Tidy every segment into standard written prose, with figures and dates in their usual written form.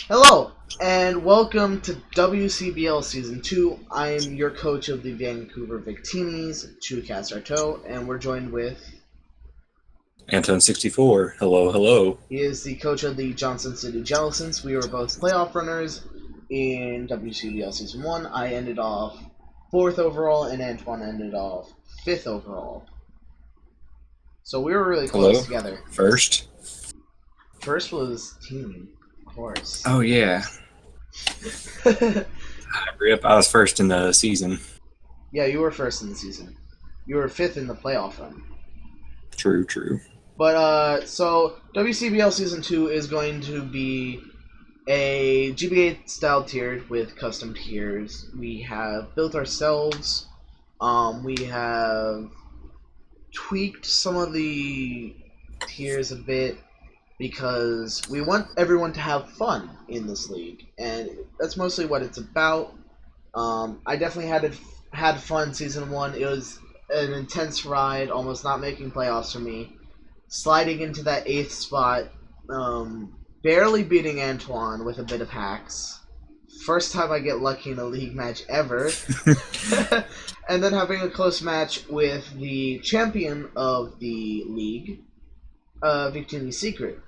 Hello, and welcome to WCBL Season 2. I am your coach of the Vancouver Victinis, Chucast Hartou, and we're joined with... Antoin 64. Hello, hello. He is the coach of the Johnson City Jellicents. We were both playoff runners in WCBL Season 1. I ended off 4th overall, and Antoine ended off 5th overall. So we were really close Hello. together. First. First was team, of course. Oh, yeah. I was first in the season. Yeah, you were first in the season. You were 5th in the playoff run. True, true. But, so, WCBL Season 2 is going to be a GBA style tiered with custom tiers. We have built ourselves. We have tweaked some of the tiers a bit because we want everyone to have fun in this league, and that's mostly what it's about. I definitely had fun Season 1. It was an intense ride, almost not making playoffs for me. Sliding into that 8th spot, barely beating Antoine with a bit of hacks. First time I get lucky in a league match ever. And then having a close match with the champion of the league, Victini's Secret.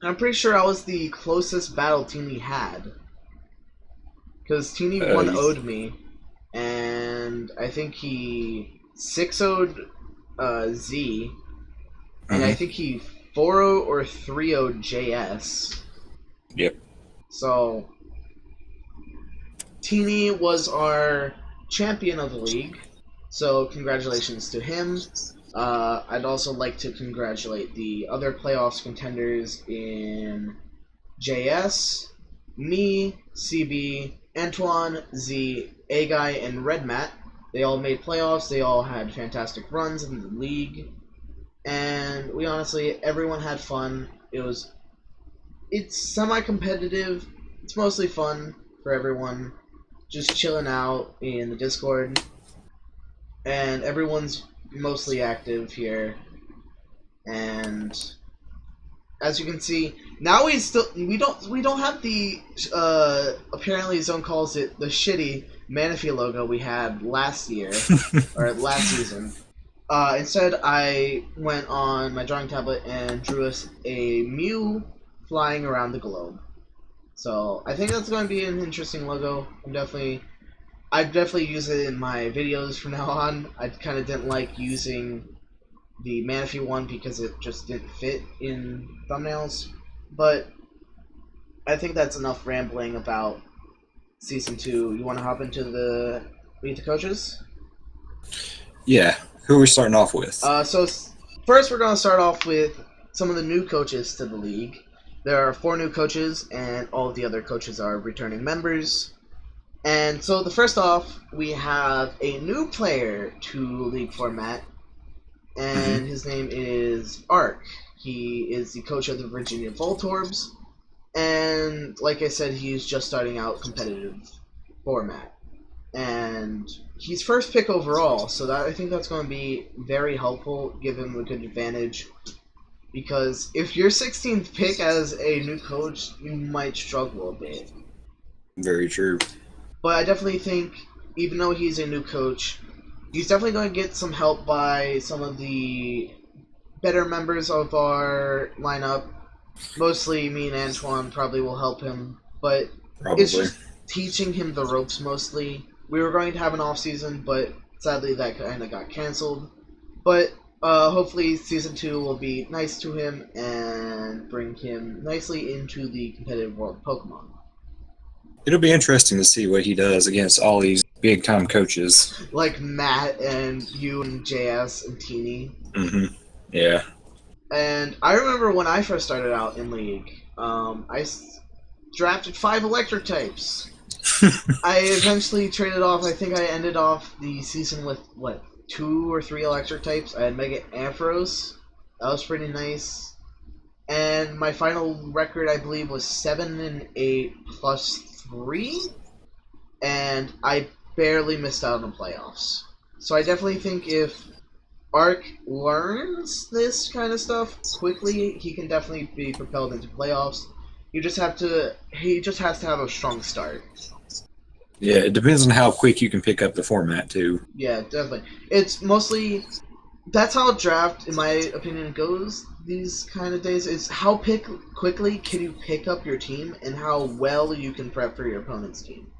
I'm pretty sure I was the closest battle Teeny had. Because Teeny 1-0'd me, and I think he 6-0'd Z, and I think he 4-0 or 3-0'd JS. Yep. So, Teeny was our champion of the league, so congratulations to him. I'd also like to congratulate the other playoffs contenders in JS, me, CB, Antoine, Z, A-Guy, and Red Matt. They all made playoffs, they all had fantastic runs in the league, and everyone had fun. It's semi-competitive, it's mostly fun for everyone, just chilling out in the Discord, and everyone's mostly active here, and as you can see, now we don't have the apparently Zone calls it the shitty Manaphy logo we had last year or last season. Instead, I went on my drawing tablet and drew us a Mew flying around the globe. So I think that's going to be an interesting logo. I'd definitely use it in my videos from now on. I kind of didn't like using the Manaphy one because it just didn't fit in thumbnails. But I think that's enough rambling about Season 2. You want to hop into Meet the Coaches? Yeah. Who are we starting off with? So first we're going to start off with some of the new coaches to the league. There are 4 new coaches, and all of the other coaches are returning members. And so the first off, we have a new player to League format, and his name is Ark. He is the coach of the Virginia Voltorbs, and like I said, he's just starting out competitive format. And he's first pick overall, so I think that's going to be very helpful, give him a good advantage. Because if you're 16th pick as a new coach, you might struggle a bit. Very true. But I definitely think, even though he's a new coach, he's definitely going to get some help by some of the better members of our lineup. Mostly me and Antoine probably will help him, but it's just teaching him the ropes mostly. We were going to have an off-season, but sadly that kind of got canceled. But hopefully Season 2 will be nice to him and bring him nicely into the competitive world of Pokemon. It'll be interesting to see what he does against all these big-time coaches. Like Matt and you and JS and Teeny. Yeah. And I remember when I first started out in League, I drafted 5 electric types. I eventually traded off, I think I ended off the season with, 2 or 3 electric types. I had Mega Ampharos. That was pretty nice. And my final record, I believe, was 7-8 plus 3. And I barely missed out on the playoffs. So I definitely think if Ark learns this kind of stuff quickly, he can definitely be propelled into playoffs. He just has to have a strong start. Yeah, it depends on how quick you can pick up the format too. Yeah, definitely. It's mostly that's how draft, in my opinion, goes these kind of days. Is how quickly can you pick up your team and how well you can prep for your opponent's team.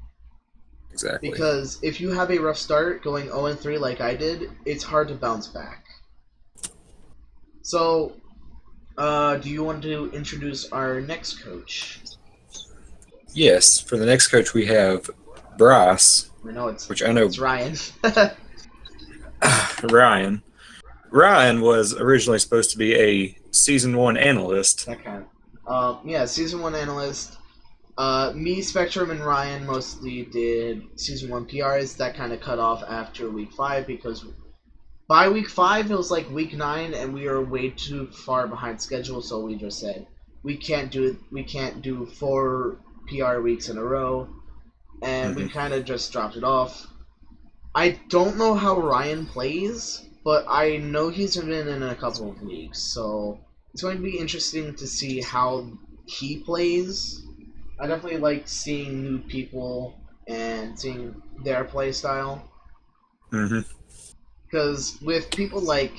Exactly. Because if you have a rough start going 0-3 like I did, it's hard to bounce back. So, do you want to introduce our next coach? Yes, for the next coach we have Bryce, I know it's which I know it's Ryan. Ryan. Ryan was originally supposed to be a season 1 analyst. That kind yeah, season 1 analyst. Me, Spectrum, and Ryan mostly did season 1 PRs. That kind of cut off after week 5 because by week 5 it was like week 9 and we were way too far behind schedule. So we just said we can't do 4 PR weeks in a row, and we kind of just dropped it off. I don't know how Ryan plays, but I know he's been in a couple of leagues, so it's going to be interesting to see how he plays. I definitely like seeing new people and seeing their play style. Mm-hmm. Because with people like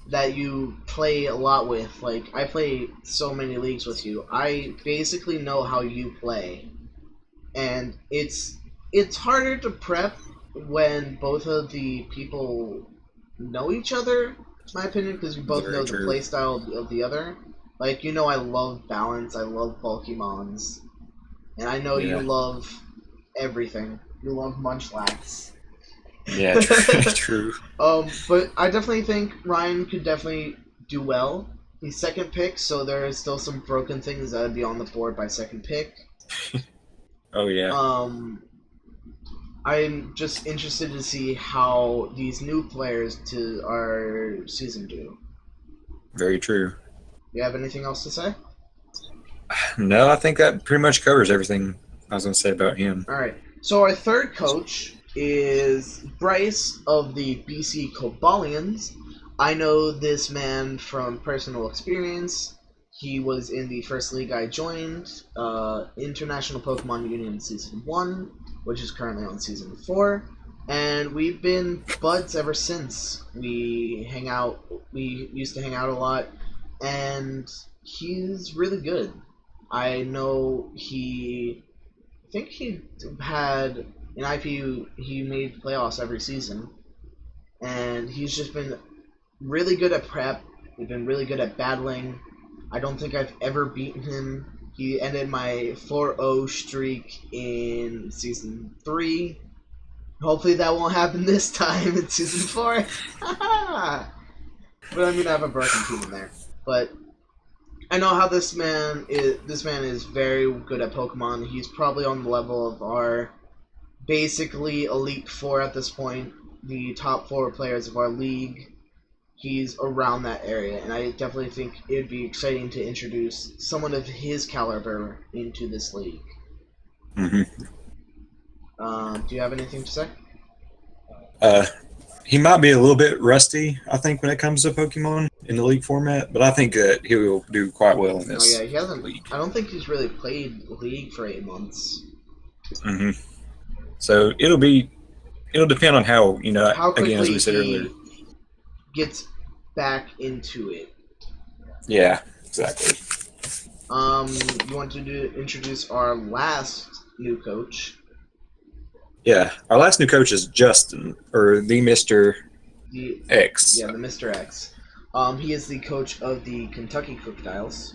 that you play a lot with, like I play so many leagues with you, I basically know how you play, and it's harder to prep when both of the people know each other, in my opinion, because you both Very know the true. play style of the other. Like, I love balance, I love bulky mons, and I know you Yeah. love everything. You love munchlax. Yeah, true. But I definitely think Ryan could definitely do well. He's second pick, so there is still some broken things that would be on the board by second pick. Oh, yeah. Um, I'm just interested to see how these new players to our season do. Very true. You have anything else to say? No, I think that pretty much covers everything I was going to say about him. All right. So our third coach is Bryce of the BC Cobalians. I know this man from personal experience. He was in the first league I joined, International Pokemon Union Season 1, which is currently on Season 4. And we've been buds ever since. We hang out, we used to hang out a lot, and he's really good. I know I think he had in IPU. He made playoffs every season, and he's just been really good at prep. He's been really good at battling. I don't think I've ever beaten him. He ended my 4-0 streak in season 3. Hopefully that won't happen this time in season 4. But I'm gonna have a broken team in there. But I know how this man is. This man is very good at Pokemon. He's probably on the level of our basically Elite Four at this point, the top 4 players of our league. He's around that area, and I definitely think it'd be exciting to introduce someone of his caliber into this league. Mm-hmm. Do you have anything to say? Uh, he might be a little bit rusty, I think, when it comes to Pokemon in the league format, but I think that he will do quite well in Oh this yeah, he hasn't. league. I don't think he's really played League for 8 months. Mm-hmm. So it'll depend on how, How again, as quickly we said earlier. he gets back into it. Yeah, exactly. You want to introduce our last new coach? Yeah, our last new coach is Justin, or the Mr. The X. Yeah, the Mr. X. He is the coach of the Kentucky Crocodiles,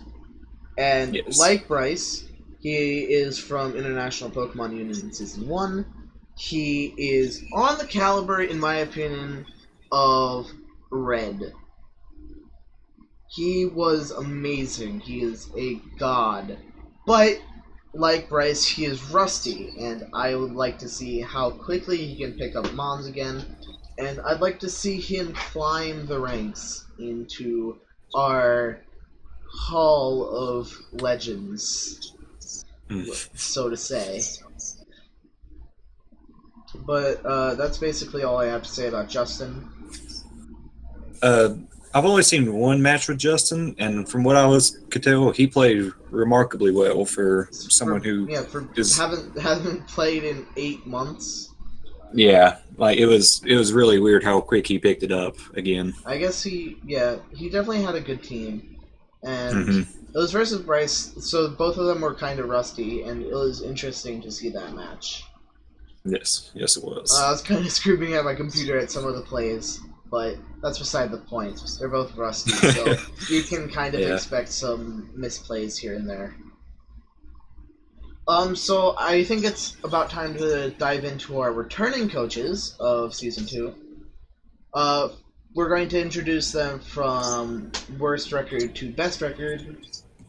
and Yes. like Bryce, he is from International Pokemon Union Season 1. He is on the caliber, in my opinion, of Red. He was amazing. He is a god. But, like Bryce, he is rusty, and I would like to see how quickly he can pick up Mons again. And I'd like to see him climb the ranks into our Hall of Legends, so to say. But that's basically all I have to say about Justin. I I've only seen one match with Justin, and from what could tell, he played remarkably well for someone who for is. haven't played in 8 months. Yeah, like it was really weird how quick he picked it up again. I guess he definitely had a good team, and Hmm. it was versus Bryce. So both of them were kind of rusty, and it was interesting to see that match. Yes, it I was. was kind of screaming at my computer at some of the plays, but that's beside the point. They're both rusty, so you can kind of Yeah. expect some misplays here and there. So I think it's about time to dive into our returning coaches of season 2. Uh, we're going to introduce them from worst record to best record,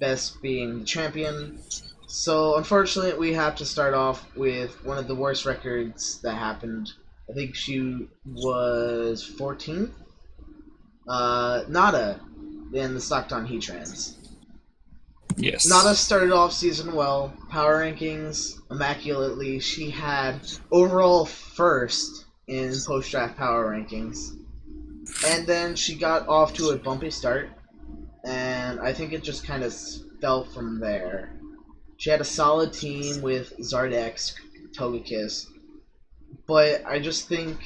best being the champion. So unfortunately, we have to start off with one of the worst records that happened. I think she was 14th. Nada in the Stockton Heatrans. Yes. Nada started off season well, power rankings immaculately. She had overall first in post-draft power rankings. And then she got off to a bumpy start, and I think it just kind of fell from there. She had a solid team with Zardex, Togekiss, but I just think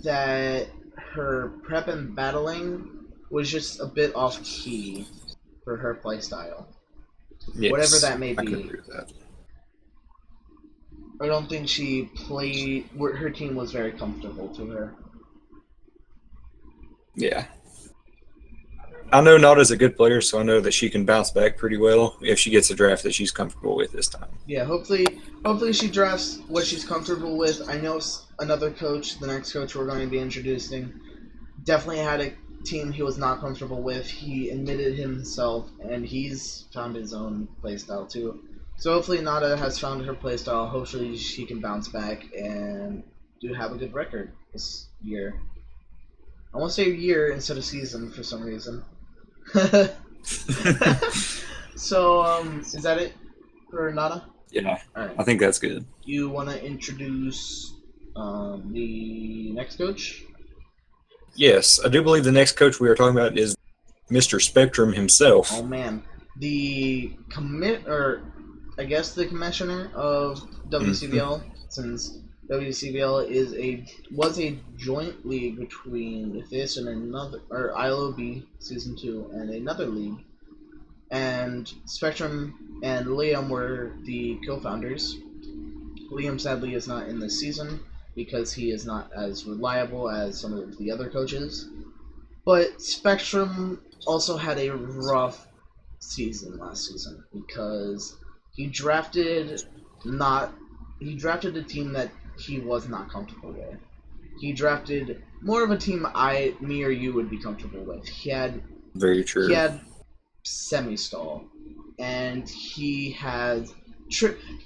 that her prep and battling was just a bit off key for her playstyle. Yes. Whatever that may I could be. agree with that. I don't think she played. Her team was very comfortable to her. Yeah. I know Nada's a good player, so I know that she can bounce back pretty well if she gets a draft that she's comfortable with this time. Yeah, hopefully she drafts what she's comfortable with. I know another coach, the next coach we're going to be introducing, definitely had a team he was not comfortable with. He admitted himself, and he's found his own playstyle too. So hopefully Nada has found her playstyle. Hopefully she can bounce back and have a good record this year. I want to say year instead of season for some reason. So, is that it for Nada? Yeah, All right. I think that's good. You want to introduce the next coach? Yes, I do believe the next coach we are talking about is Mr. Spectrum himself. Oh man, the I guess the commissioner of WCBL, since WCBL was a joint league between this and another, or ILOB season 2 and another league, and Spectrum and Liam were the co-founders. Liam sadly is not in this season because he is not as reliable as some of the other coaches. But Spectrum also had a rough season last season because he drafted a team that he was not comfortable with. He drafted more of a team me or you would be comfortable with. Very true. He had Semi-Stall, and he had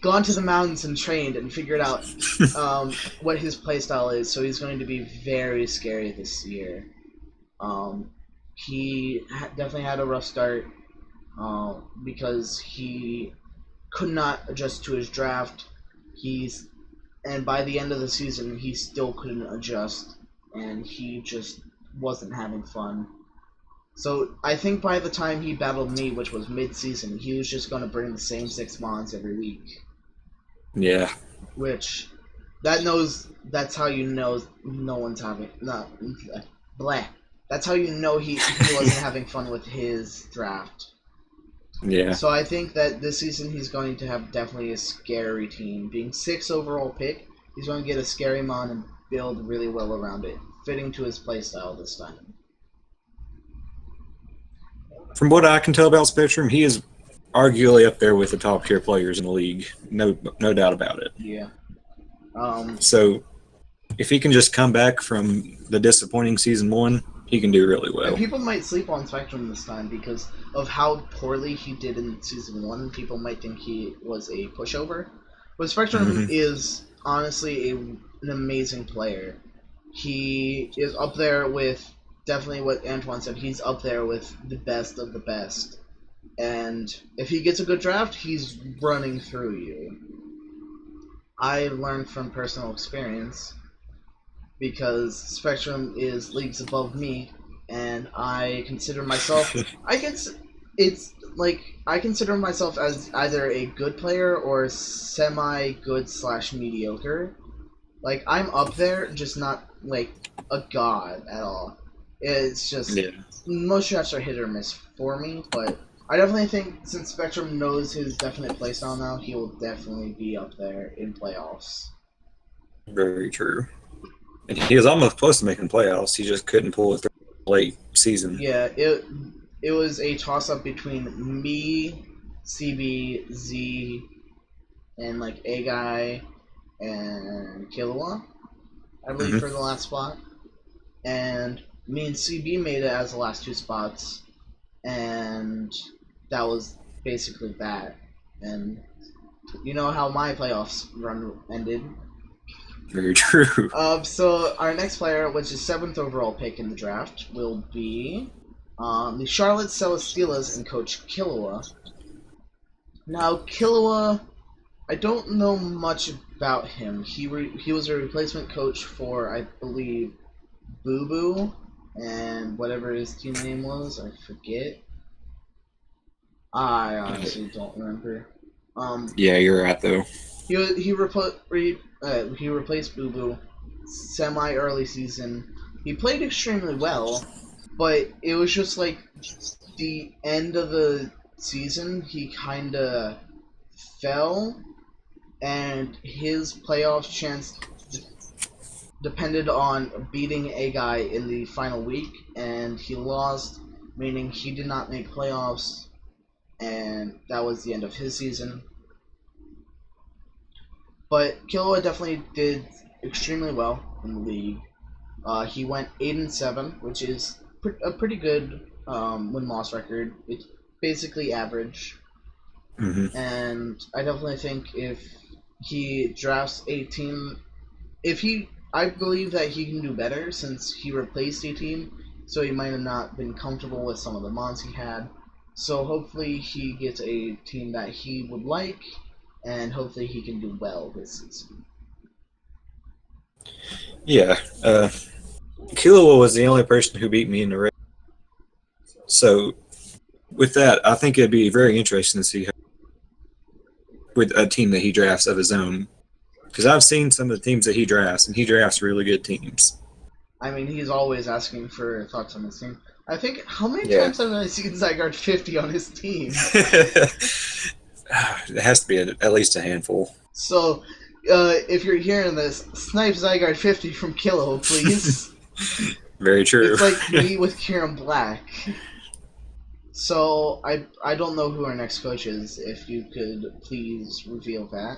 gone to the mountains and trained and figured out what his playstyle is, so he's going to be very scary this year. He definitely had a rough start because he could not adjust to his draft. And by the end of the season, he still couldn't adjust, and he just wasn't having fun. So I think by the time he battled me, which was mid-season, he was just going to bring the same 6 mons every week. Yeah. Which, that's how you know no one's having, blah. That's how you know he wasn't having fun with his draft. Yeah. So I think that this season he's going to have definitely a scary team. Being 6th overall pick, he's going to get a scary mon and build really well around it, fitting to his playstyle this time. From what I can tell about Spectrum, he is arguably up there with the top tier players in the league. No doubt about it. Yeah. So if he can just come back from the disappointing season 1, he can do really well. And people might sleep on Spectrum this time because of how poorly he did in season 1. People might think he was a pushover. But Spectrum is honestly an amazing player. He is up there with definitely what Antoin said. He's up there with the best of the best. And if he gets a good draft, he's running through you. I learned from personal experience because Spectrum is leagues above me, and I consider myself. It's like I consider myself as either a good player or semi-good / mediocre. Like I'm up there, just not like a god at all. It's just Yeah. most drafts are hit or miss for me, but I definitely think since Spectrum knows his definite playstyle now, he will definitely be up there in playoffs. Very true. And he was almost close to making playoffs. He just couldn't pull it through late season. Yeah, it was a toss up between me, CB, Z, and like A guy and Killua, I believe, for the last spot. And me and CB made it as the last two spots, and that was basically that. And you know how my playoffs run ended. Very true. So our next player, which is 7th overall pick in the draft, will be the Charlotte Celestelas and Coach Killua. Now, Killua, I don't know much about him. He was a replacement coach for, I believe, Boo Boo, and whatever his team name was, I forget. I honestly don't remember. Yeah, you're right though. He replaced Boo Boo semi early season. He played extremely well, but it was just like the end of the season he kinda fell, and his playoff chance depended on beating a guy in the final week, and he lost, meaning he did not make playoffs, and that was the end of his season. But Killua definitely did extremely well in the league. He went 8-7, which is a pretty good win-loss record. It's basically average. Mm-hmm. And I definitely think if he drafts a team, I believe that he can do better since he replaced a team, so he might have not been comfortable with some of the mons he had. So hopefully he gets a team that he would like, and hopefully he can do well this season. Yeah. Killua was the only person who beat me in the race. So with that, I think it'd be very interesting to see how, with a team that he drafts of his own. Because I've seen some of the teams that he drafts, and he drafts really good teams. I mean, he's always asking for thoughts on his team. I think, how many times have I seen Zygarde 50 on his team? It has to be at least a handful. So, if you're hearing this, snipe Zygarde 50 from Killua, please. Very true. It's like me with Kieran Black. So, I don't know who our next coach is. If you could please reveal that.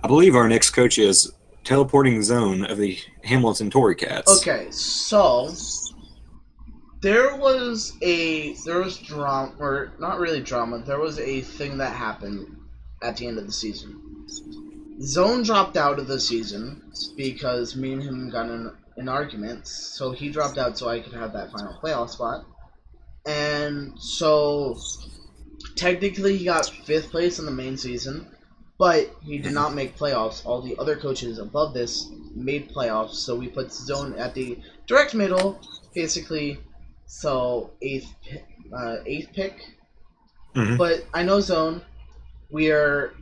I believe our next coach is Teleporting Zone of the Hamilton Tory Cats. Okay, so there was drama, or not really drama. There was a thing that happened at the end of the season. Zone dropped out of the season because me and him got in an argument. So he dropped out so I could have that final playoff spot. And so technically he got 5th place in the main season, but he did not make playoffs. All the other coaches above this made playoffs, so we put Zone at the direct middle, basically. So 8th pick. Mm-hmm. But I know Zone. We are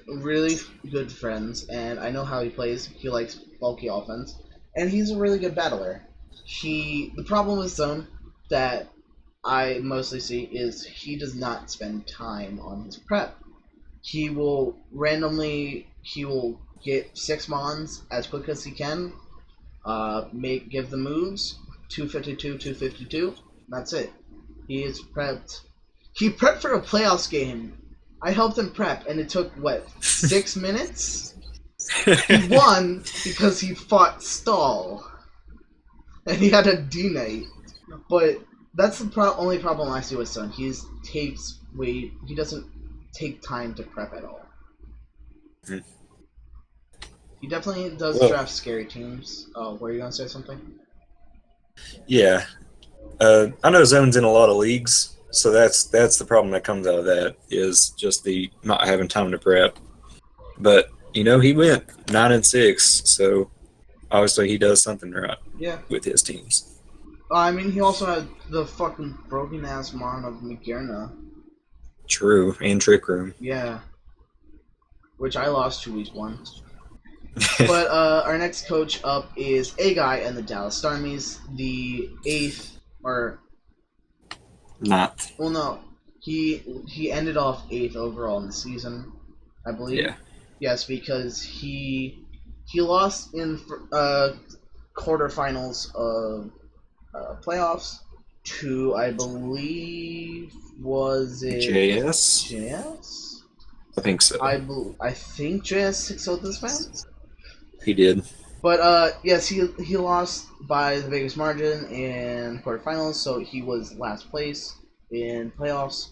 really good friends, and I know how he plays. He likes bulky offense, and he's a really good battler. The problem with Zone that I mostly see is he does not spend time on his prep. He will get 6 mons as quick as he can, give the moves, 252, 252, that's it. He is prepped. He prepped for a playoffs game. I helped him prep, and it took, 6 minutes? He won because he fought Stall. And he had a D-Knight. But that's the only problem I see with Sun. He doesn't take time to prep at all. Mm-hmm. He definitely does draft scary teams. Oh, were you going to say something? Yeah. I know Zone's in a lot of leagues, so that's the problem that comes out of that, is just the not having time to prep. But, he went 9-6, so obviously he does something right with his teams. I mean, he also had the fucking broken ass mon of Mcgierna. True, and Trick Room. Yeah, which I lost to week 1. But our next coach up is a guy in the Dallas Starmies, the 8th, or Not. well, no, he ended off 8th overall in the season, I believe. Yeah. Yes, because he lost in quarterfinals of playoffs to, I believe, was it JS? JS? I think so. I think JS 6-0 this round. He did. But yes, he lost by the biggest margin in quarterfinals, so he was last place in playoffs.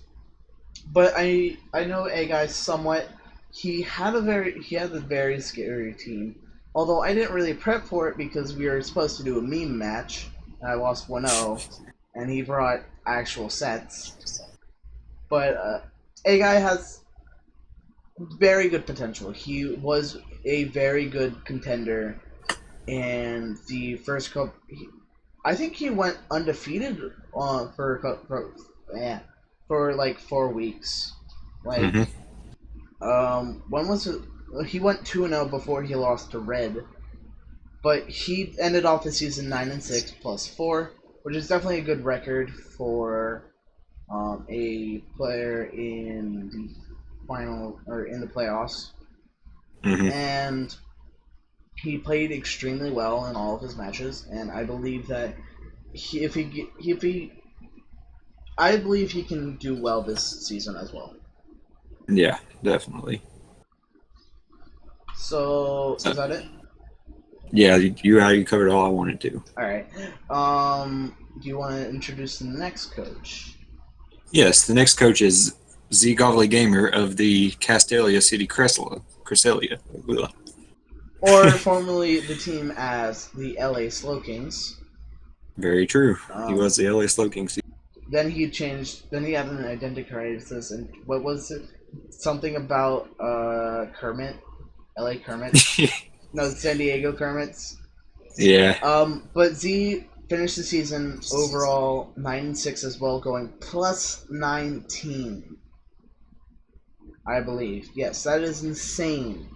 But I know a guy somewhat. He had a very scary team. Although I didn't really prep for it because we were supposed to do a meme match, and I lost 1-0, and he brought actual sets. But a guy has very good potential. He was a very good contender in the first cup. I think he went undefeated for like 4 weeks. Like, when was it? He went 2-0 before he lost to Red, but he ended off the season 9-6 plus 4, which is definitely a good record for a player in the final or in the playoffs. And he played extremely well in all of his matches, and I believe that I believe he can do well this season as well. Yeah, definitely. So is that it? Yeah, you covered all I wanted to. All right. Do you want to introduce the next coach? Yes, the next coach is Z Govley Gamer of the Castelia City Cresselia. Or formerly the team as the LA Slow Kings. Very true. He was the LA Slow Kings. Then he changed. Then he had an identity crisis, and what was it? Something about Kermit, LA Kermit. No, San Diego Kermits. Yeah. But Z finished the season overall 9-6 as well, going plus 19. I believe. Yes, that is insane.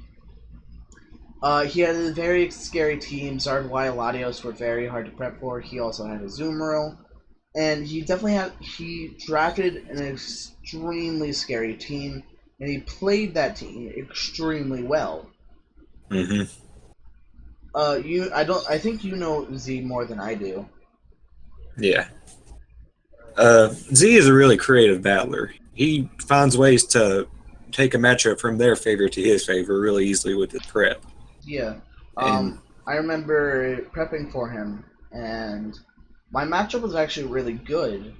He had a very scary team. Zardwai and Latios were very hard to prep for. He also had a Zoomero. And he drafted an extremely scary team, and he played that team extremely well. I think you know Z more than I do. Yeah. Z is a really creative battler. He finds ways to take a matchup from their favor to his favor really easily with his prep. Yeah. I remember prepping for him, and my matchup was actually really good.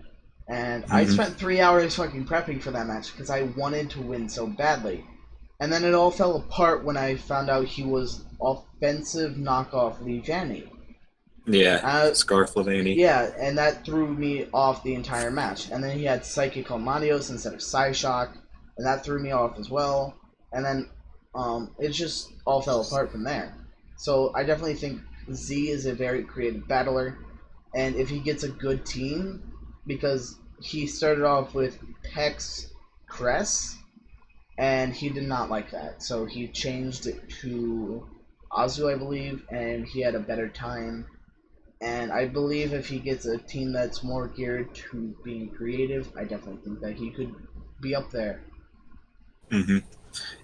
And I spent 3 hours fucking prepping for that match because I wanted to win so badly. And then it all fell apart when I found out he was offensive knockoff Lijani. Yeah, Scarf Lavani. Yeah, and that threw me off the entire match. And then he had Psychic Almadios instead of Psyshock, and that threw me off as well. And then it just all fell apart from there. So I definitely think Z is a very creative battler, and if he gets a good team, because he started off with Pex Cress, and he did not like that. So he changed it to Azu, I believe, and he had a better time. And I believe if he gets a team that's more geared to being creative, I definitely think that he could be up there. And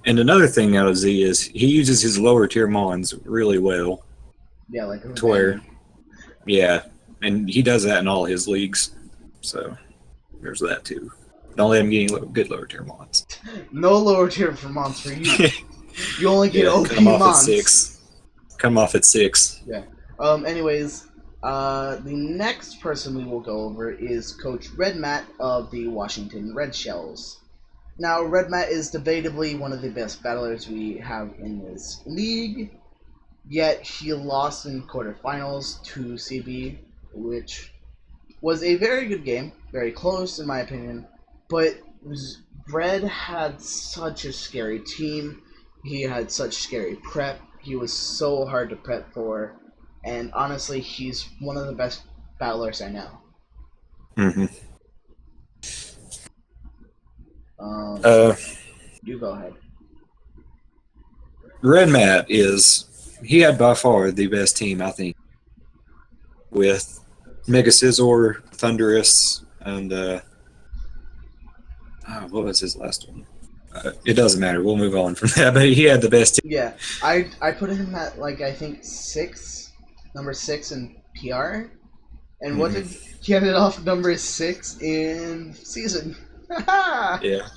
another thing out of Z is he uses his lower tier mons really well. Yeah, like to where, yeah, and he does that in all his leagues. So there's that too. Don't let him get any good lower tier mons. No lower tier for mons for you. You only get OP come off mons. At 6. Come off at 6. Yeah. Anyways, the next person we will go over is Coach Red Matt of the Washington Red Shells. Now, Red Matt is debatably one of the best battlers we have in this league, yet he lost in quarterfinals to CB, which was a very good game, very close in my opinion, but Red had such a scary team, he had such scary prep, he was so hard to prep for, and honestly, he's one of the best battlers I know. Mm-hmm. You go ahead. Red Matt he had by far the best team, I think, with Mega Scizor, Thunderous, and what was his last one? It doesn't matter. We'll move on from that. But he had the best team. Yeah, I put him at like I think number 6 in PR, and what did he ended off number 6 in season? Yeah,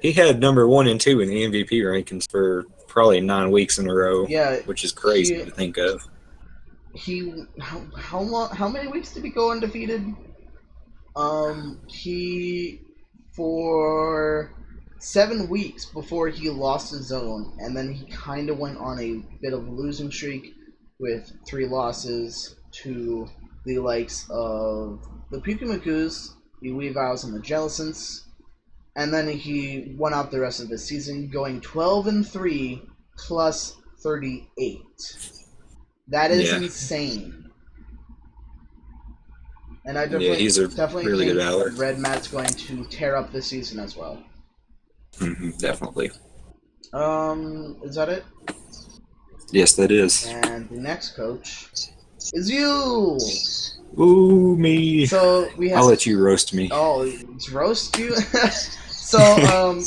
he had number 1 and 2 in the MVP rankings for probably 9 weeks in a row. Yeah, which is crazy to think of. How many weeks did he go undefeated? He for 7 weeks before he lost his zone, and then he kind of went on a bit of a losing streak with 3 losses to the likes of the Pukemakus, the Weaviles, and the Jellicents, and then he won out the rest of the season, going 12-3 plus 38. That is insane. And I definitely really think good battler. Red Matt's going to tear up this season as well. Definitely. Is that it? Yes, that is. And the next coach is you. Ooh, me. So I'll let you roast me. Oh, it's roast you? So,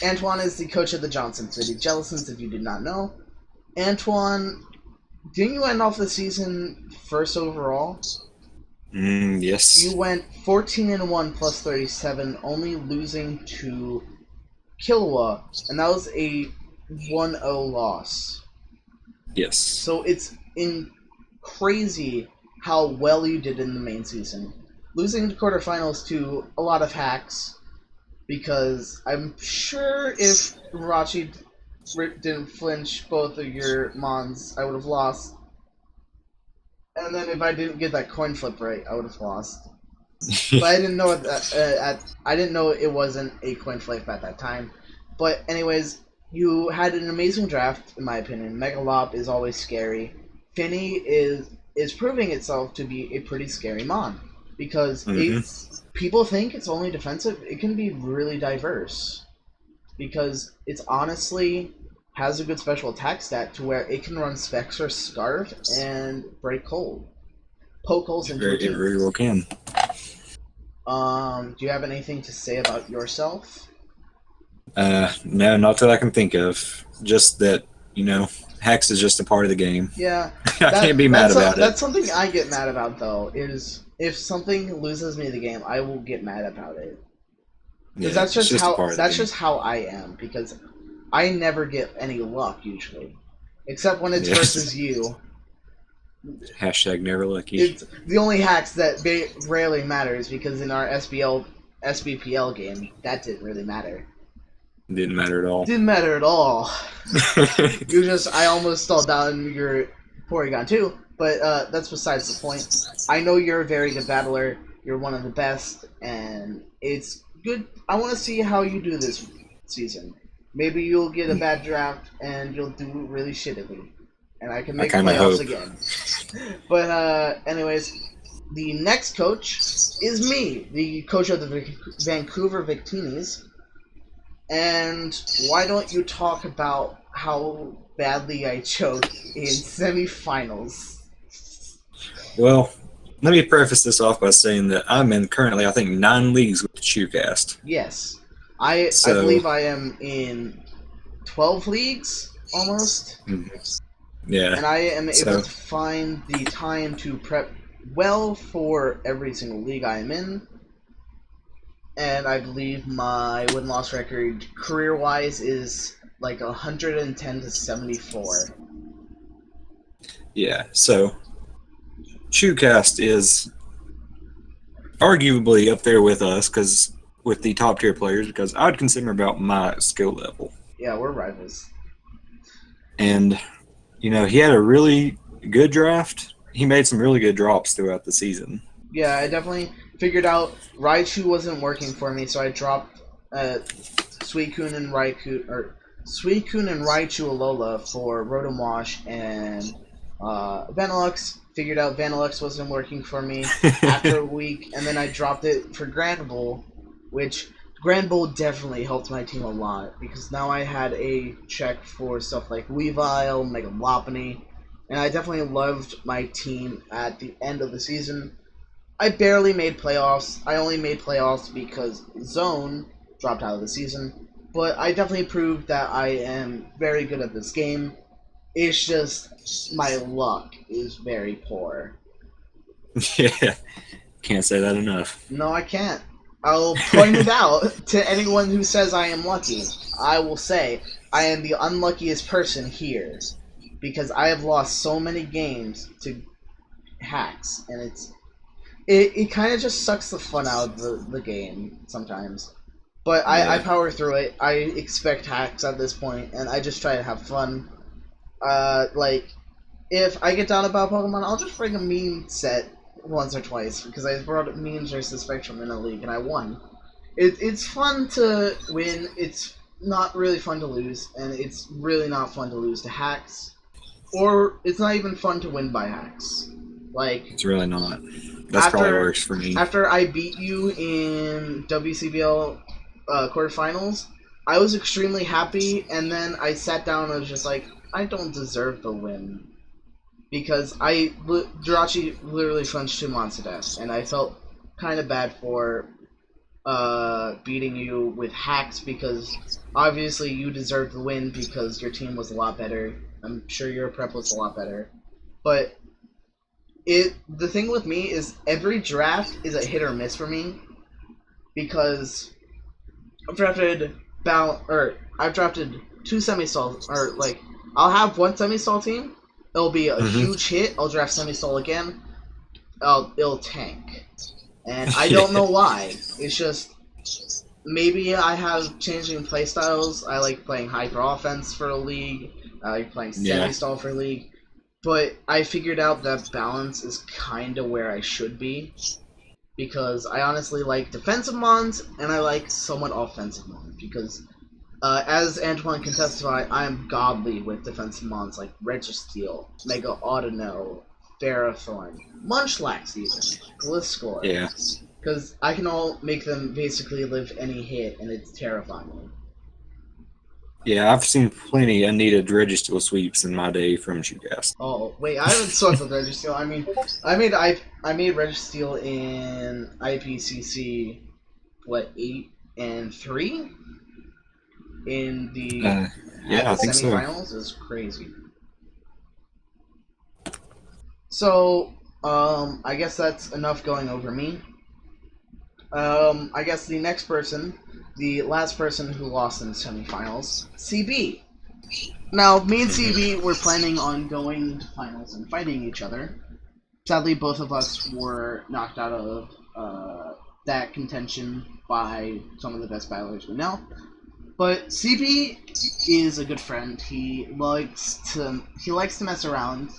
Antoin is the coach of the Johnson City Jellicents, if you did not know. Antoin, didn't you end off the season first overall? Yes. You went 14-1 plus 37, only losing to Killua, and that was a 1-0 loss. Yes. So it's crazy how well you did in the main season. Losing to quarterfinals to a lot of hacks, because I'm sure if Rachi didn't flinch both of your Mons, I would have lost. And then if I didn't get that coin flip right, I would have lost. But I didn't know I didn't know it wasn't a coin flip at that time. But anyways, you had an amazing draft, in my opinion. Megalop is always scary. Finny is proving itself to be a pretty scary mon, because people think it's only defensive. It can be really diverse, because it's honestly has a good special attack stat to where it can run Specs or Scarf and break cold. Poke holes into it. It very well can. Do you have anything to say about yourself? No, not that I can think of. Just that, hacks is just a part of the game. Yeah. I can't be mad about it. That's something I get mad about, though, is if something loses me the game, I will get mad about it. Because that's just how I am, because I never get any luck, usually. Except when it's versus you. Hashtag never lucky. It's the only hacks that rarely matters, because in our SBPL game, that didn't really matter. Didn't matter at all. Didn't matter at all. I almost stalled down your Porygon too, but that's besides the point. I know you're a very good battler. You're one of the best, and it's good. I want to see how you do this season. Maybe you'll get a bad draft and you'll do really shittily, and I can make playoffs again. But anyways, the next coach is me, the coach of the Vancouver Victinis. And why don't you talk about how badly I choked in semifinals? Well, let me preface this off by saying that I'm in currently, I think, 9 leagues with the Chucast. Yes. I believe I am in 12 leagues, almost. Yeah. And I am able to find the time to prep well for every single league I am in. And I believe my win-loss record, career-wise, is like 110-74. Yeah, so Chucast is arguably up there with us, because with the top-tier players, because I would consider about my skill level. Yeah, we're rivals. And, he had a really good draft. He made some really good drops throughout the season. Yeah, I definitely figured out Raichu wasn't working for me, so I dropped Suicune and Raichu Alola for Rotom Wash and Vanilux, figured out Vanilux wasn't working for me after a week, and then I dropped it for Grand Bull, which Grand Bull definitely helped my team a lot, because now I had a check for stuff like Weavile, Megalopony, and I definitely loved my team at the end of the season. I barely made playoffs. I only made playoffs because Zone dropped out of the season, but I definitely proved that I am very good at this game. It's just my luck is very poor. Yeah, can't say that enough. No, I can't. I'll point it out to anyone who says I am lucky. I will say I am the unluckiest person here because I have lost so many games to hacks, and it kind of just sucks the fun out of the game sometimes. But Yeah. I power through it. I expect hacks at this point, and I just try to have fun. Like, if I get down about Pokemon, I'll just bring a meme set once or twice, because I brought memes versus Spectrum in a league, and I won. It's fun to win, it's not really fun to lose, and it's really not fun to lose to hacks. Or, it's not even fun to win by hacks. Like, It's really not. That's probably worse for me. after I beat you in WCBL quarterfinals, I was extremely happy, and then I sat down and was just like, I don't deserve the win. Because Jirachi literally flinched 2 months to death, and I felt kind of bad for beating you with hacks, because obviously you deserved the win because your team was a lot better. I'm sure your prep was a lot better. But the thing with me is every draft is a hit or miss for me, because I've drafted two semi-stall, or like I'll have one semi-stall team. It'll be a huge hit. I'll draft semi-stall again. It'll tank, and I don't know why. It's just maybe I have changing playstyles. I like playing hyper offense for a league. I like playing semi-stall for a league. But I figured out that balance is kind of where I should be, because I honestly like defensive mons and I like somewhat offensive mons, because as Antoin can testify, I am godly with defensive mons like Registeel, Mega Audino, Ferrothorn, Munchlax even, Gliscor. Yeah. Because I can all make them basically live any hit, and it's terrifying. Yeah, I've seen plenty unneeded Registeel sweeps in my day from Chucast. Oh wait, I haven't swept with Registeel. I mean, I made Registeel in IPCC, what, 8-3 in the I think so. semifinals. Is crazy. So I guess that's enough going over me. I guess the next person, the last person who lost in the semifinals, CB. Now, me and CB were planning on going to finals and fighting each other. Sadly, both of us were knocked out of that contention by some of the best battlers we know. But CB is a good friend. He likes to mess around.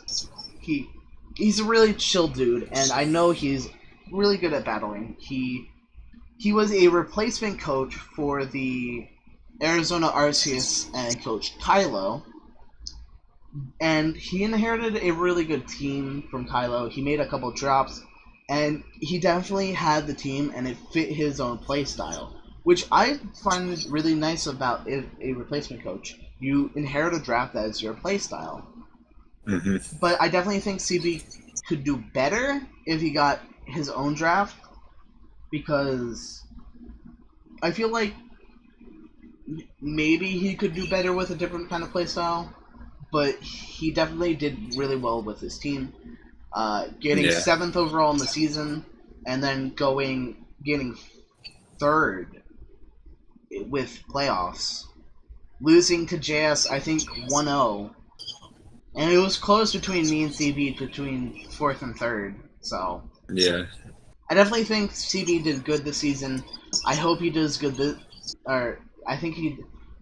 He's a really chill dude, and I know he's really good at battling. He was a replacement coach for the Arizona Arceus and Coach Kylo, and he inherited a really good team from Kylo. He made a couple drops, and he definitely had the team, and it fit his own play style, which I find really nice about a replacement coach. You inherit a draft that is your play style. Mm-hmm. But I definitely think CB could do better if he got his own draft, because I feel like maybe he could do better with a different kind of playstyle, but he definitely did really well with his team. Getting 7th overall in the season, and then getting 3rd with playoffs. Losing to JS, I think, 1-0. And it was close between me and CB, between 4th and 3rd, so... Yeah. I definitely think CB did good this season. I hope he does good I think he...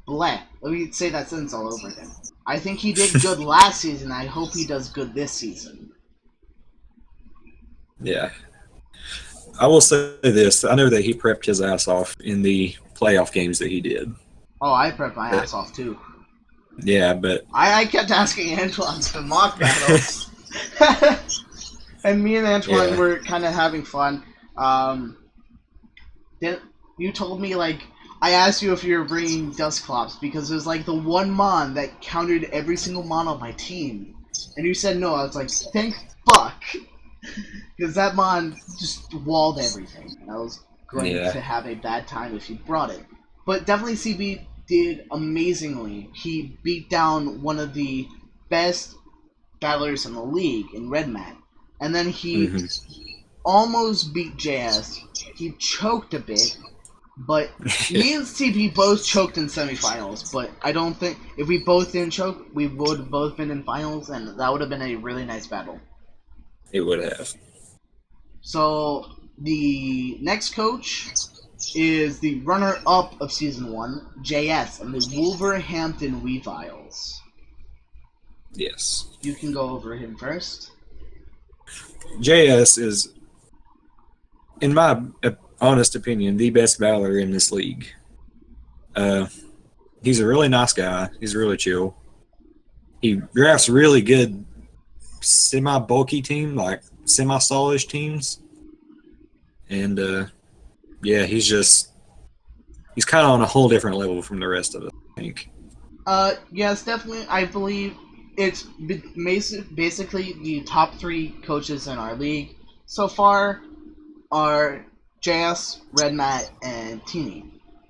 Bleh. Let me say that sentence all over again. I think he did good last season. I hope he does good this season. Yeah. I will say this. I know that he prepped his ass off in the playoff games that he did. Oh, I prepped my ass off, too. Yeah, but... I kept asking Antoine to mock battles. And me and Antoine Yeah. were kind of having fun. Then you told me like I asked you if you were bringing Dusclops because it was like the one mon that countered every single mon on my team, and you said no. I was like, thank fuck, because that mon just walled everything, and I was going Yeah. to have a bad time if you brought it. But definitely CB did amazingly. He beat down one of the best battlers in the league in Red Mat, and then he Hmm. almost beat JS. He choked a bit, but me and CP both choked in semifinals. But I don't think if we both didn't choke, we would have both been in finals, and that would have been a really nice battle. It would have. So the next coach is the runner-up of season 1, JS, and the Wolverhampton Weaviles. Yes. You can go over him first. JS is, in my honest opinion, the best battler in this league. He's a really nice guy. He's really chill. He drafts really good semi-bulky team, like semi-stallish teams. And yeah, he's kind of on a whole different level from the rest of us, I think. Yes, definitely. I believe it's basically the top 3 coaches in our league so far are JS, Redmat, and Teeny.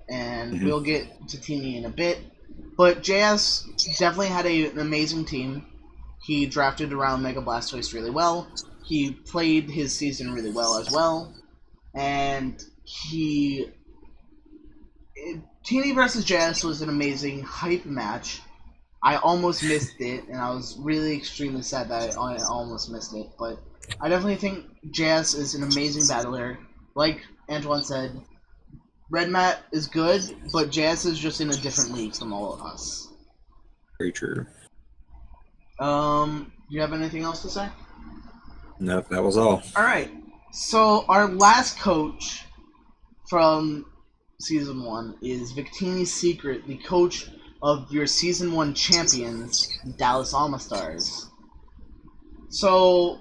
And Hmm. we'll get to Teeny in a bit. But JS definitely had an amazing team. He drafted around Mega Blastoise really well. He played his season really well as well. And Teeny versus JS was an amazing hype match. I almost missed it, and I was really extremely sad that I almost missed it. But I definitely think JS is an amazing battler. Like Antoine said, Red Mat is good, but JS is just in a different league from all of us. Very true. Do you have anything else to say? No, that was all. All right. So our last coach from season 1 is Victini's Secret, the coach of your season 1 champions, Dallas Alma Stars. So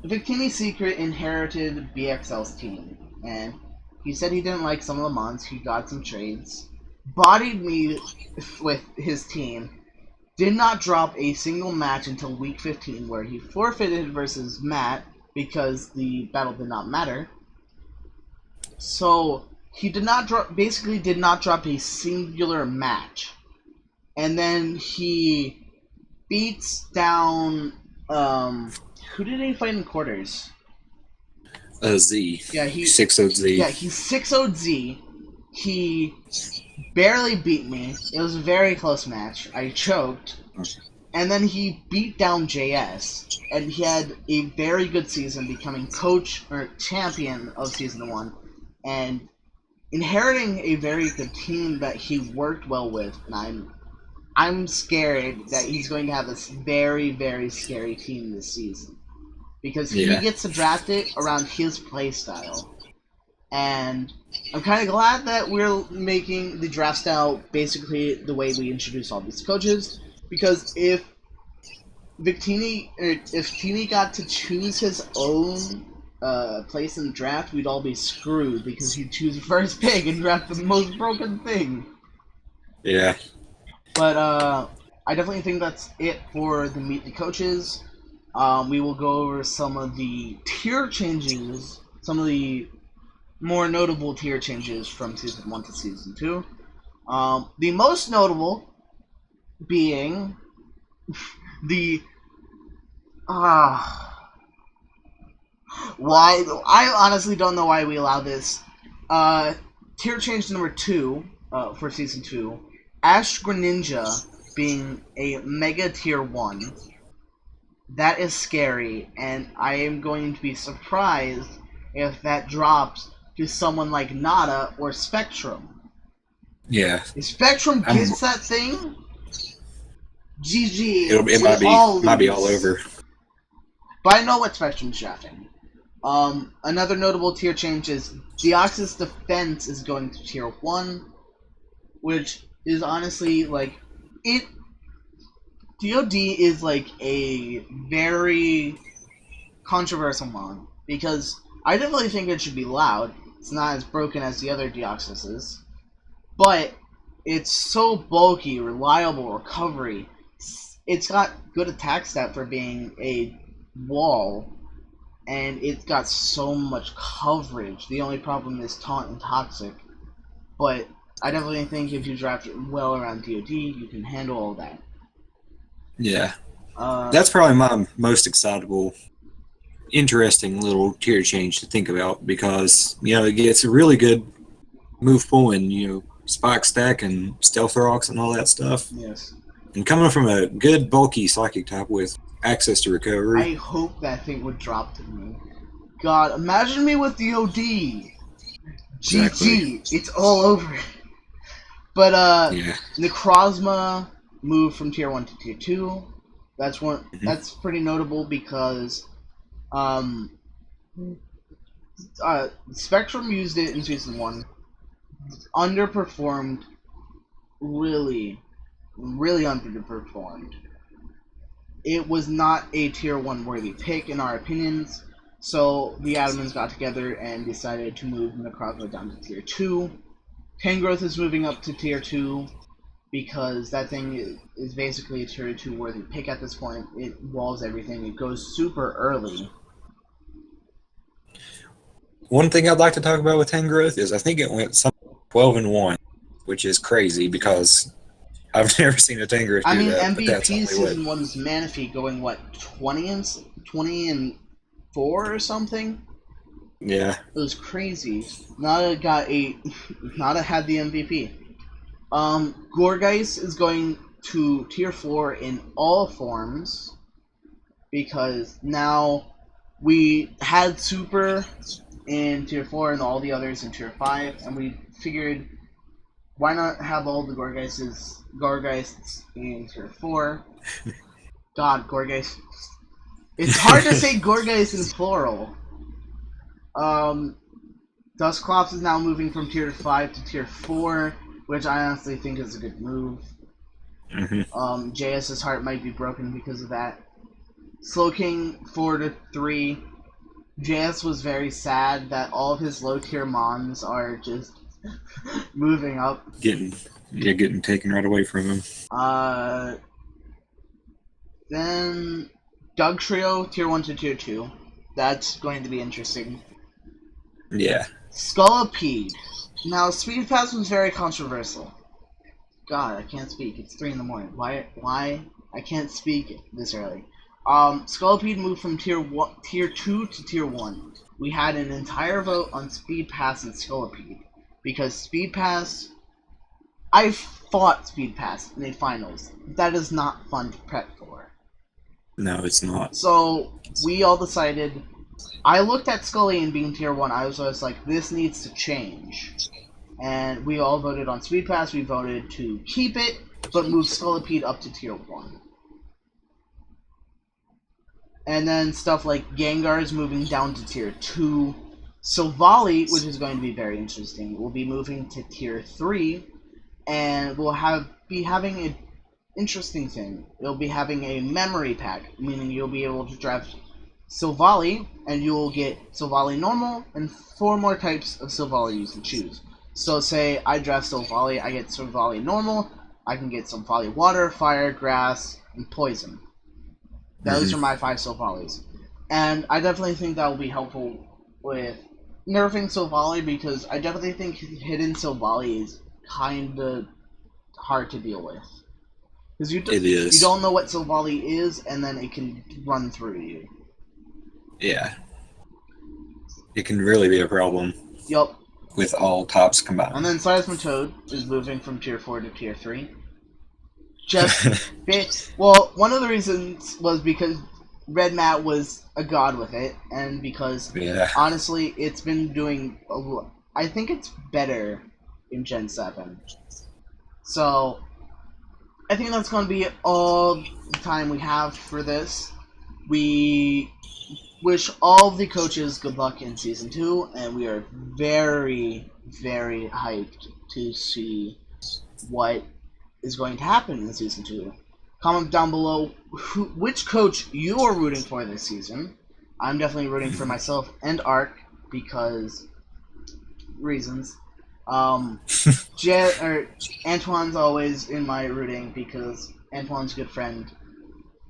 Victini's Secret inherited BXL's team, and he said he didn't like some of the mons. He got some trades, bodied me with his team, did not drop a single match until week 15, where he forfeited versus Matt because the battle did not matter. So he basically did not drop a singular match, and then he beats down who did he fight in quarters? Z. Yeah, he 6-0 Z. yeah, he 6-0'd Z. He barely beat me. It was a very close match. I choked. And then he beat down JS. And he had a very good season, becoming coach or champion of season 1. And inheriting a very good team that he worked well with. And I'm scared that he's going to have this very, very scary team this season. Because he Yeah. gets to draft it around his playstyle. And I'm kind of glad that we're making the draft style basically the way we introduce all these coaches. Because if Tini got to choose his own place in the draft, we'd all be screwed because he'd choose first pick and draft the most broken thing. Yeah. But I definitely think that's it for the Meet the Coaches. We will go over some of the tier changes, some of the more notable tier changes from Season 1 to Season 2. The most notable being the... why? I honestly don't know why we allow this. Tier change number 2 for Season 2. Ash Greninja being a Mega Tier 1. That is scary, and I am going to be surprised if that drops to someone like Nada or Spectrum. Yeah. If Spectrum gets that thing, GG. It might be all over. But I know what Spectrum's drafting. Another notable tier change is Deoxys Defense is going to tier 1, which is honestly like it. DoD is like a very controversial mod because I definitely think it should be loud. It's not as broken as the other Deoxys, but it's so bulky, reliable recovery. It's got good attack stat for being a wall, and it's got so much coverage. The only problem is taunt and toxic, but I definitely think if you draft it well around DoD, you can handle all that. Yeah. That's probably my most excitable, interesting little tier change to think about because, it gets a really good move pool and, spike stack and stealth rocks and all that stuff. Yes. And coming from a good bulky psychic type with access to recovery. I hope that thing would drop to me. God, imagine me with DoD. Exactly. GG. It's all over. But Yeah. Necrozma moved from tier 1 to tier 2. That's one. That's pretty notable because Spectrum used it in season 1. Underperformed, really underperformed. It was not a tier 1 worthy pick in our opinions, so the admins got together and decided to move Necrozma down to tier 2. Tangrowth is moving up to tier 2 because that thing is basically a tier 2 worthy pick at this point. It walls everything. It goes super early. One thing I'd like to talk about with Tangrowth is I think it went 12-1, which is crazy because I've never seen a Tangrowth do that. MVP season 1's Manaphy going what 20 and 4 or something. Yeah, it was crazy. Nada had the MVP. Gorgeist is going to tier 4 in all forms because now we had Super in tier 4 and all the others in tier 5, and we figured why not have all the Gorgeists in tier 4? God, Gorgeist. It's hard to say Gorgeist in plural. Dusclops is now moving from tier 5 to tier 4, which I honestly think is a good move. JS's heart might be broken because of that. Slowking 4 to 3. JS was very sad that all of his low tier mons are just moving up. Getting taken right away from him. Then Doug Trio, tier 1 to tier 2. That's going to be interesting. Yeah. Scolipede. Now, Speed Pass was very controversial. God, I can't speak. It's 3 in the morning. Why? I can't speak this early. Scolipede moved from tier 2 to tier 1. We had an entire vote on Speed Pass and Scolipede. Because Speed Pass... I fought Speed Pass in the finals. That is not fun to prep for. No, it's not. So, we all decided... I looked at Scully and being tier 1, I was just like, this needs to change. And we all voted on Speed Pass. We voted to keep it, but move Scolipede up to tier 1. And then stuff like Gengar is moving down to tier 2. Silvally, which is going to be very interesting, will be moving to tier 3. And we'll be having an interesting thing. It'll be having a memory pack, meaning you'll be able to draft Silvally, and you'll get Silvally normal and 4 more types of Silvally you can choose. So say I draft Silvally, I get Silvally normal, I can get Silvally water, fire, grass, and poison. Those are my 5 Silvallis. And I definitely think that will be helpful with nerfing Silvally because I definitely think hidden Silvally is kinda hard to deal with. Because you don't know what Silvally is, and then it can run through you. Yeah. It can really be a problem. Yup. With all tops combined. And then Seismitoad is moving from tier 4 to tier 3. Just well, one of the reasons was because Red Matt was a god with it, and because honestly, it's been doing I think it's better in Gen 7. So I think that's going to be all the time we have for this. We wish all the coaches good luck in Season 2, and we are very, very hyped to see what is going to happen in Season 2. Comment down below which coach you are rooting for this season. I'm definitely rooting for myself and Ark because reasons. Um, Antoine's always in my rooting because Antoine's a good friend.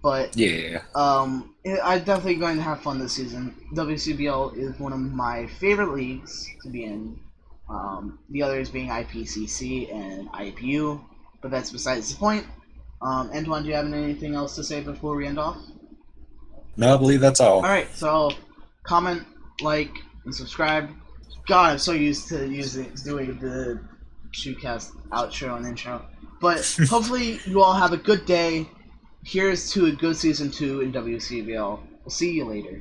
But Yeah. I'm definitely going to have fun this season. WCBL is one of my favorite leagues to be in. The others being IPCC and IPU, but that's besides the point. Antoine, do you have anything else to say before we end off? No, I believe that's all. Alright, so comment, like, and subscribe. God, I'm so used to doing the Chucast outro and intro. But hopefully you all have a good day. Here's to a good season 2 in WCBL. We'll see you later.